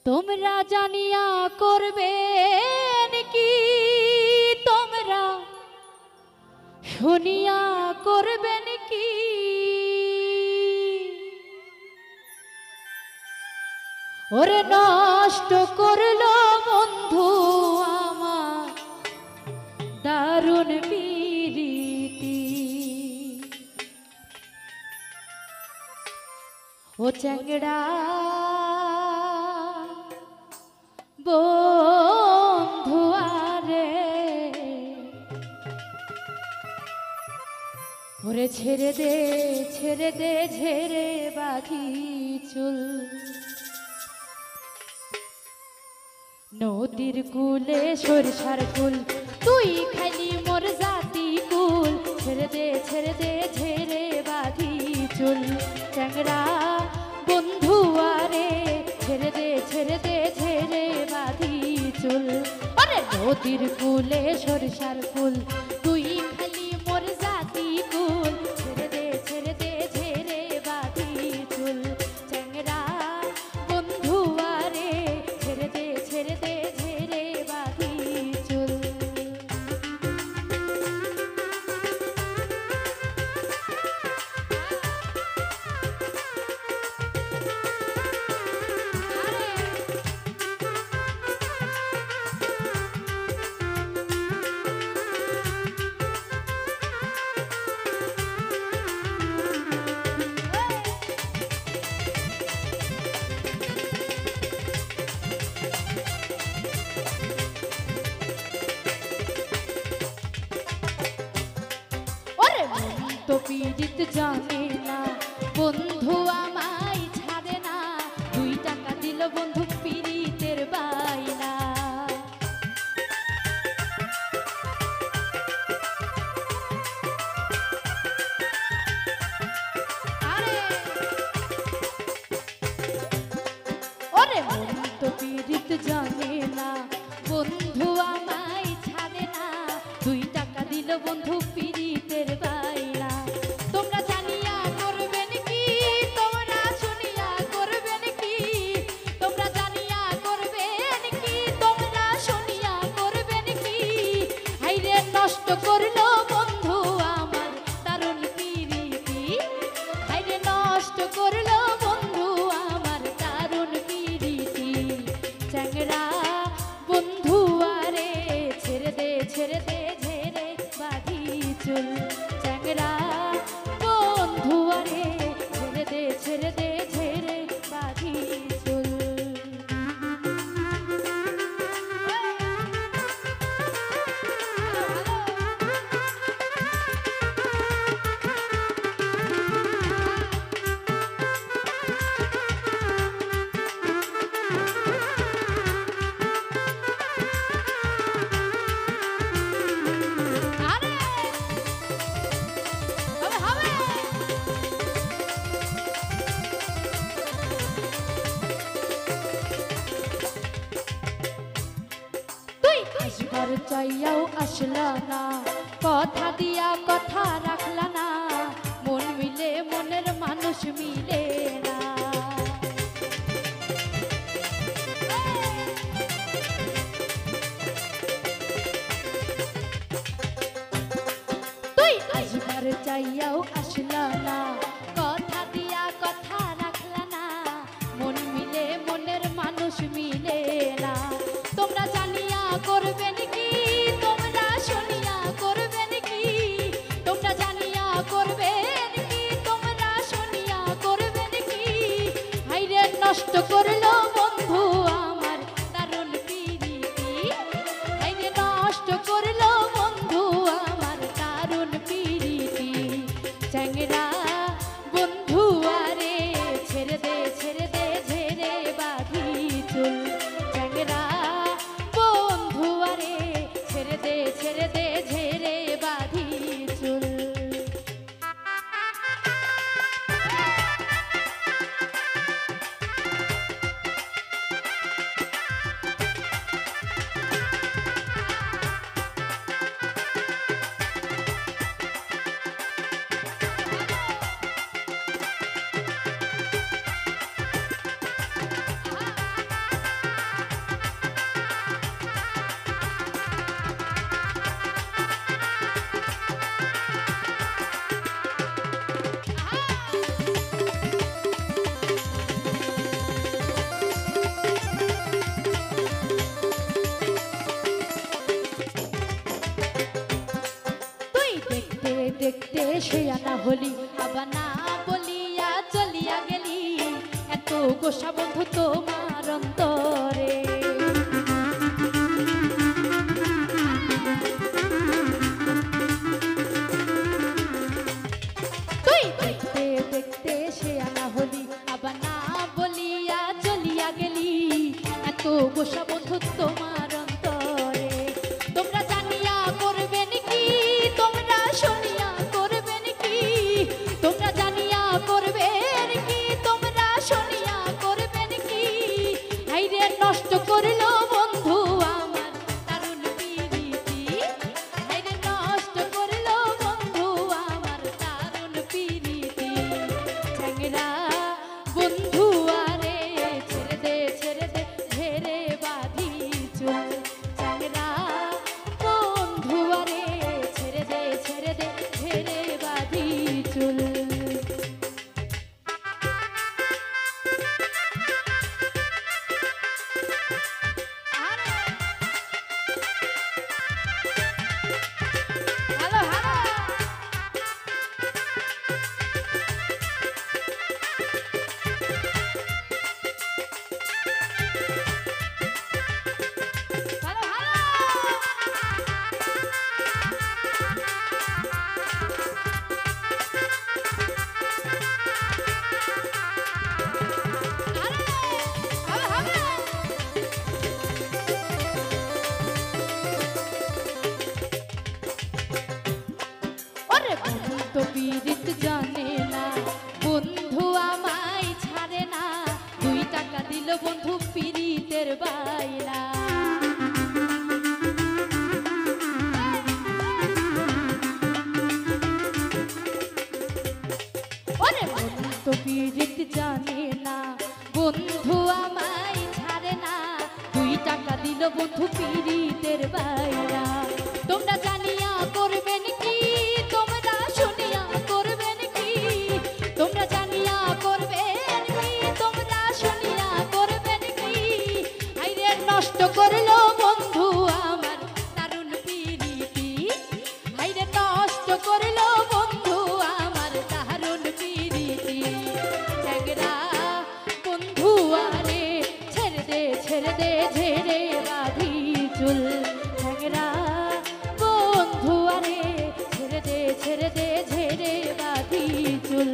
তোমরা জানিয়া করবেন কি, তোমরা শুনিয়া করবেন কি, ওরে নষ্ট করলো বন্ধু আমার দারুণ প্রীতি। ও চ্যাংড়া বন্ধু আরে, ওরে ছেড়ে দে ঝেড়ে বাঁধি চুল। নদীর কূলে সরিষার ফুল, তুই খালি মোর জাতি কুল। ছেড়ে দে ঝেড়ে বাঁধি চুল। চ্যাংড়া বন্ধু আরে, ছেড়ে দে ঝেড়ে বাঁধি চুল। আরে নদীর কূলে সরিষার ফুল, তুই খালি মোর জাতি কুল। ছেড়ে দে ঝেড়ে বাঁধি চুল। চ্যাংড়া বন্ধু আরে, ছেড়ে দে ঝেড়ে বাঁধি চুল। তো পীড়িত জানে না বন্ধু আমায় ছাড়ে না, 2 টাকা দিল বন্ধু পীড়িতের বাইনা। ওরে মন তো পীড়িত জানে না বন্ধু আমায় ছাড়ে না, 2 টাকা দিল বন্ধু পীড়িতের বাইনা। তোমরা জানিয়া করবেন কি, তোমরা শুনিয়া করবেন কি, তোমরা জানিয়া করবেন কি, তোমরা শুনিয়া করবেন কি। হাইরে নষ্ট করলো বন্ধু আমার দারুণ প্রীতি, হাইরে নষ্ট করলো বন্ধু আমার দারুণ প্রীতি। চ্যাংড়া বন্ধু আরে, ছেড়ে দে ঝেড়ে বাঁধি চুল। চ্যাংড়া বন্ধু আরে, ছেড়ে দে ঝেড়ে বাঁধি চুল। আসবার চাইয়াও আসলা না, কথা দিয়া কথা রাখলা না, মন মিলে মনের মানুষ মিলে না। তুই আসবার চাইয়াও আসলা না, কথা দিয়া কথা রাখলা না, মন মিলে মনের মানুষ মিলে না। তোমরা জানিয়া করবেন কি, তোমরা শুনিয়া করবেন কি, তোমরা জানিয়া করবেন কি, তোমরা শুনিয়া করবেন কি। হাইরে নষ্ট করলো বন্ধু আমার দারুণ প্রীতি, হাইরে নষ্ট করলো বন্ধু আমার দারুণ প্রীতি। চ্যাংড়া বন্ধু আরে, ছেড়ে দে ঝেড়ে বাঁধি চুল। চ্যাংড়া বন্ধু আরে, ছেড়ে দে ঝেড়ে বাঁধি চুল। দেখতে সে আনা হলি আবার না বলিয়া চলিয়া গেলি এত গোসা বন্ধু তোমার অন্তরে তুই দেখতে দেখতে সে আনা হলি আবার না বলিয়া চলিয়া গেলি এত গোসা বন্ধু তোমার অন্তরে তোমরা জানিয়া করবেন কি তোমরা শুনিয়া করবেন কি তোমরা জানিয়া করবেন কি তোমরা শুনিয়া করবেন কি হাইরে নষ্ট করলো বন্ধু আমার দারুণ প্রীতি হাইরে নষ্ট করলো বন্ধু আমার দারুণ প্রীতি চ্যাংরা বন্ধু আরে ছেড়ে দে ঝেড়ে বাঁধি চুল চ্যাংরা বন্ধু আরে ছেড়ে দে ঝেড়ে বাঁধি চুল তো পীড়িত জানে না বন্ধু আমায় ছাড়ে না 2 টাকা দিল বন্ধু পীড়িতের বাইনা ওরে বন্ধু তো পীড়িত জানে না বন্ধু আমায় ছাড়ে না 2 টাকা দিল বন্ধু পীড়িতের বাইনা তোমরা জানিয়া করবেন কি তোমরা শুনিয়া করবেন কি তোমরা জানিয়া করবেন কি তোমরা শুনিয়া করবেন কি হাইরে নষ্ট করলো বন্ধু আমার দারুণ প্রীতি হাইরে নষ্ট করলো বন্ধু আমার দারুণ প্রীতি চ্যাংরা বন্ধু আরে ছেড়ে দে ঝেড়ে বাঁধি চুল চ্যাংরা বন্ধু আরে ছেড়ে দে ঝেড়ে বাঁধি চুল